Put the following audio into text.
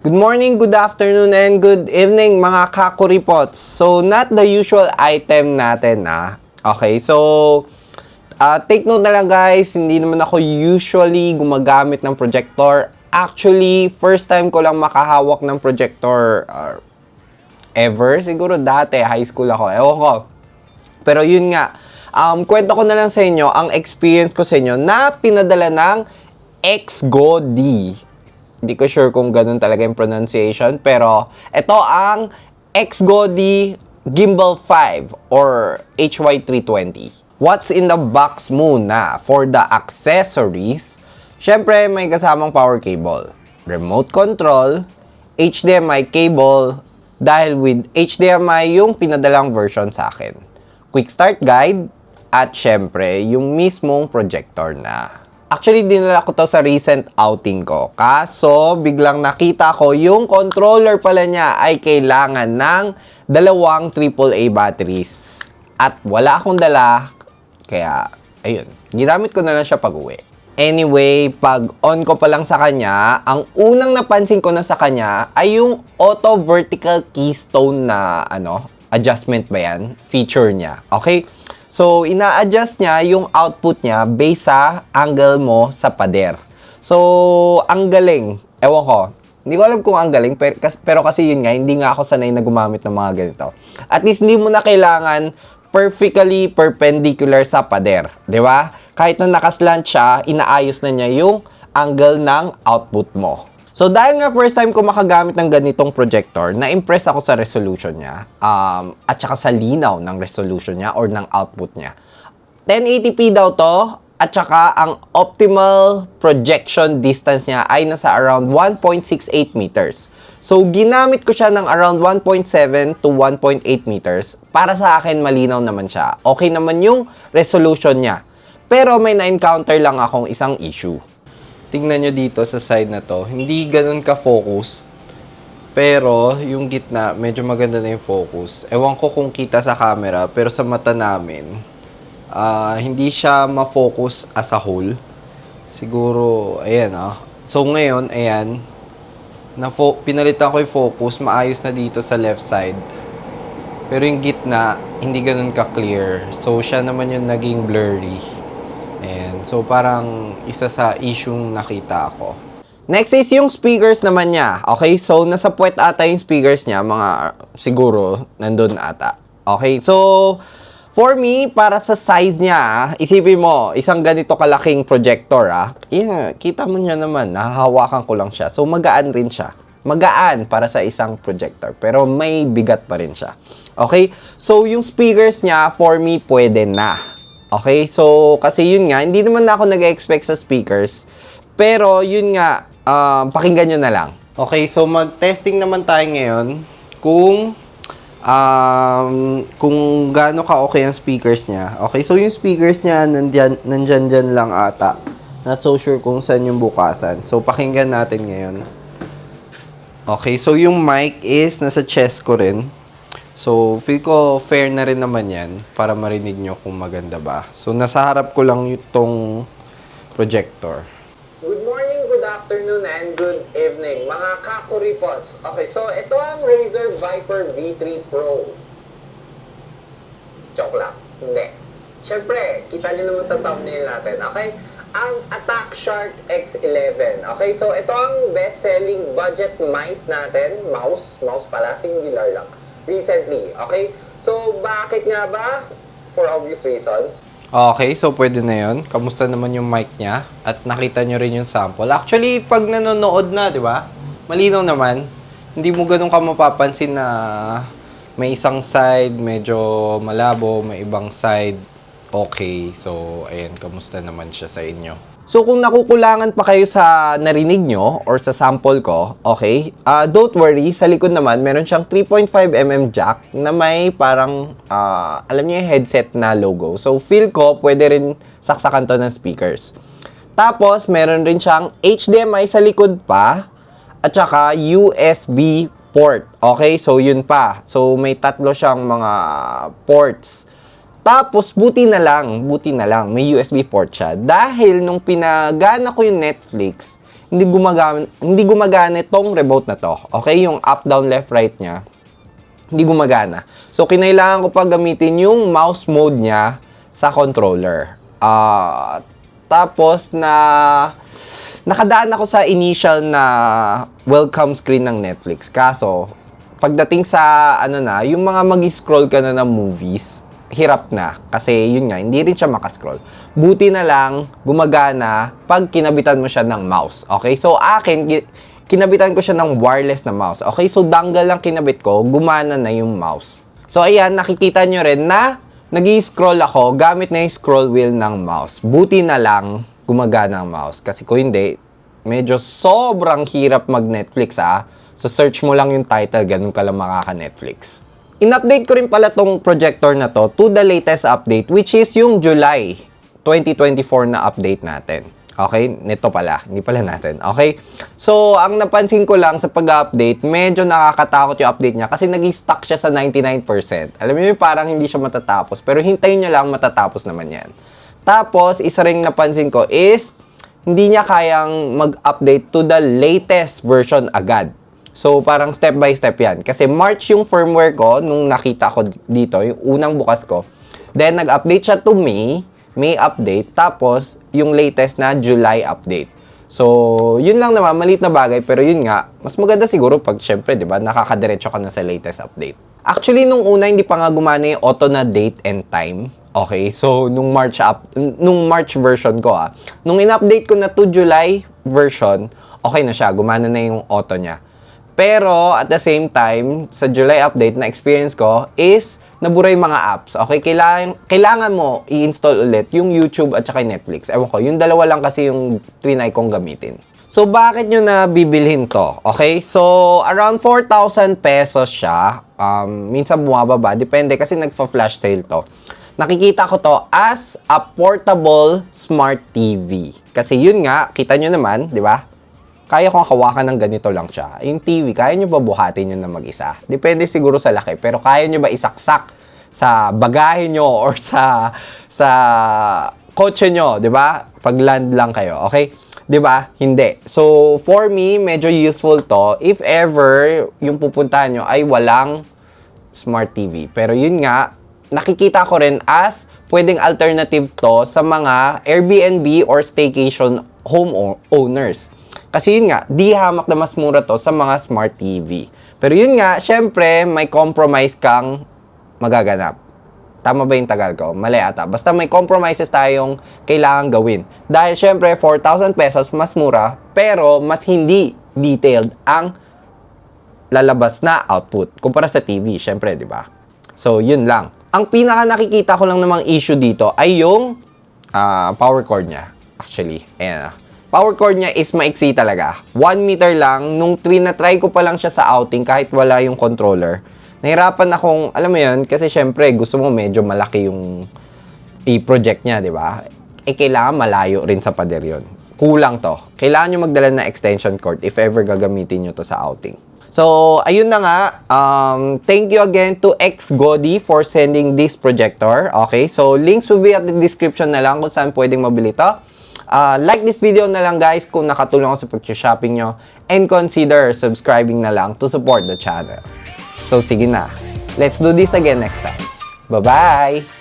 Good morning, good afternoon, and good evening mga kakuripots. So, not the usual item natin Okay, so take note na lang guys, hindi naman ako usually gumagamit ng projector. Actually, first time ko lang makahawak ng projector ever. Siguro dati, high school ako. Ewan ko. Pero yun nga, kwento ko na lang sa inyo ang experience ko sa inyo na pinadala ng XGO-D. Hindi ko sure kung ganun talaga yung pronunciation. Pero ito ang XGO-D Gimbal 5 or HY320. What's in the box muna? For the accessories, syempre may kasamang power cable, remote control, HDMI cable, dahil with HDMI yung pinadalang version sa akin. Quick start guide, at syempre yung mismong projector na. Actually, dinala ko to sa recent outing ko. Kaso, biglang nakita ko yung controller pala niya ay kailangan ng dalawang AAA batteries. At wala akong dala, kaya, ayun. Ginamit ko na lang siya pag-uwi. Anyway, pag on ko pa lang sa kanya, ang unang napansin ko na sa kanya ay yung auto vertical keystone na, adjustment ba yan? Feature niya. Okay? So, ina-adjust niya yung output niya based sa angle mo sa pader. So, ang galing. Ewan ko. Hindi ko alam kung ang galing, pero kasi yun nga, hindi nga ako sanay na gumamit ng mga ganito. At least, hindi mo na kailangan perfectly perpendicular sa pader. Di ba? Kahit na nakaslant siya, inaayos na niya yung angle ng output mo. So, dahil nga first time ko makagamit ng ganitong projector, na-impress ako sa resolution niya, at saka sa linaw ng resolution niya or ng output niya. 1080p daw to, at saka ang optimal projection distance niya ay nasa around 1.68 meters. So, ginamit ko siya ng around 1.7 to 1.8 meters. Para sa akin, malinaw naman siya. Okay naman yung resolution niya. Pero may na-encounter lang akong isang issue. Tingnan nyo dito sa side na to, hindi ganun ka-focus. Pero, yung gitna, medyo maganda na yung focus. Ewan ko kung kita sa camera, pero sa mata namin, hindi siya ma-focus as a whole. Siguro, ayan So, ngayon, ayan, pinalitan ko yung focus, maayos na dito sa left side. Pero yung gitna, hindi ganun ka-clear. So, siya naman yung naging blurry. Ayan. So, parang isa sa issue nakita ako. Next is yung speakers naman niya. Okay? So, nasa puwet ata yung speakers niya. Mga, siguro, nandun ata. Okay? So, for me, para sa size niya, isipin mo, isang ganito kalaking projector, Yeah, kita mo niya naman, nahahawakan ko lang siya. So, magaan rin siya. Magaan para sa isang projector. Pero may bigat pa rin siya. Okay? So, yung speakers niya, for me, pwede na. Okay, so kasi yun nga, hindi naman ako nag-expect sa speakers. Pero yun nga, pakinggan nyo na lang. Okay, so mag-testing naman tayo ngayon kung gaano ka-okay ang speakers niya. Okay, so yung speakers niya, nandyan lang ata. Not so sure kung saan yung bukasan. So pakinggan natin ngayon. Okay, so yung mic is nasa chest ko rin. So, feel ko fair na rin naman yan para marinig nyo kung maganda ba. So, nasa harap ko lang itong projector. Good morning, good afternoon, and good evening, mga kakuripots. Okay, so ito ang Razer Viper V3 Pro. Joke lang. Hindi. Siyempre, kita nyo naman sa thumbnail natin, okay? Ang Attack Shark X11. Okay, so ito ang best-selling budget mice natin. Mouse pala, singular lang. Recently, okay? So, bakit nga ba? For obvious reasons. Okay, so pwede na yun. Kamusta naman yung mic niya? At nakita nyo rin yung sample. Actually, pag nanonood na, di ba? Malinaw naman. Hindi mo ganun ka mapapansin na may isang side medyo malabo, may ibang side okay. So, ayan, kamusta naman siya sa inyo? So, kung nakukulangan pa kayo sa narinig nyo or sa sample ko, okay, don't worry, sa likod naman, meron siyang 3.5mm jack na may parang, alam niyo yung headset na logo. So, feel ko, pwede rin saksakan to ng speakers. Tapos, meron rin siyang HDMI sa likod pa, at saka USB port. Okay, so yun pa. So, may tatlo siyang mga ports. Tapos, buti na lang, may USB port siya. Dahil nung pinagana ko yung Netflix, hindi gumagana itong remote na to. Okay, yung up, down, left, right niya, hindi gumagana. So, kinailangan ko pa gamitin yung mouse mode niya sa controller. Tapos, nakadaan ako sa initial na welcome screen ng Netflix. Kaso, pagdating sa, yung mga mag-scroll ka na ng movies, hirap na. Kasi, yun nga, hindi rin siya makascroll. Buti na lang, gumagana pag kinabitan mo siya ng mouse. Okay? So, akin, kinabitan ko siya ng wireless na mouse. Okay, so dongle lang kinabit ko, gumana na yung mouse. So ayan, nakikita nyo rin na nag-i-scroll ako gamit na yung scroll wheel ng mouse. Buti na lang gumagana ang mouse. Kasi kung hindi, medyo sobrang hirap mag-Netflix So search mo lang yung title, ganun ka lang makaka-Netflix. In-update ko rin pala tong projector na to to the latest update, which is yung July 2024 na update natin. Okay, nito pala, hindi pala natin. Okay, so ang napansin ko lang sa pag-update, medyo nakakatakot yung update niya kasi nag-stuck siya sa 99%. Alam mo yung parang hindi siya matatapos, pero hintayin nyo lang, matatapos naman yan. Tapos, isa rin napansin ko is, hindi niya kayang mag-update to the latest version agad. So, parang step by step yan. Kasi March yung firmware ko, nung nakita ko dito, yung unang bukas ko. Then, nag-update siya to May update, tapos yung latest na July update. So, yun lang naman, maliit na bagay, pero yun nga, mas maganda siguro pag syempre, di ba, nakakadiretso ka na sa latest update. Actually, nung una, hindi pa nga gumana yung auto na date and time. Okay, so, nung March version ko nung in-update ko na to July version, okay na siya, gumana na yung auto niya. Pero, at the same time, sa July update na experience ko is, nabura yung mga apps. Okay, kailangan mo i-install ulit yung YouTube at saka yung Netflix. Ewan ko, yung dalawa lang kasi yung trinay kong gamitin. So, bakit nyo na bibilhin to? Okay, so, around 4,000 pesos siya. Minsan bumababa, depende kasi nagfa-flash sale to. Nakikita ko to as a portable smart TV. Kasi yun nga, kita nyo naman, di ba? Kaya kong hawakan ng ganito lang siya. Yung TV, kaya nyo ba buhatin yun na mag-isa? Depende siguro sa laki. Pero kaya nyo ba isaksak sa bagahe nyo or sa kotse nyo, di ba? Pag land lang kayo, okay? Di ba? Hindi. So, for me, medyo useful to if ever yung pupuntahan nyo ay walang smart TV. Pero yun nga, nakikita ko rin as pwedeng alternative to sa mga Airbnb or staycation home owners. Kasi yun nga, di hamak na mas mura to sa mga smart TV. Pero yun nga, syempre, may compromise kang magaganap. Tama ba yung tagal ko? Mali ata. Basta may compromises tayong kailangan gawin. Dahil syempre, 4,000 pesos mas mura, pero mas hindi detailed ang lalabas na output. Kumpara sa TV, syempre, di ba? So, yun lang. Ang pinaka nakikita ko lang namang issue dito ay yung power cord niya. Actually, ayan power cord niya is maiksi talaga. 1 meter lang. Nung na-try ko pa lang siya sa outing kahit wala yung controller. Nahirapan akong, alam mo yun, kasi syempre gusto mo medyo malaki yung i-project niya, di ba? Kailangan malayo rin sa pader yun. Kulang to. Kailangan nyo magdala na extension cord if ever gagamitin nyo to sa outing. So, ayun na nga. Thank you again to XGODY for sending this projector. Okay, so links will be at the description na lang kung saan pwedeng mabili to. Like this video na lang guys kung nakatulong ako sa pag-shopping nyo, and consider subscribing na lang to support the channel. So sige na, let's do this again next time. Bye-bye!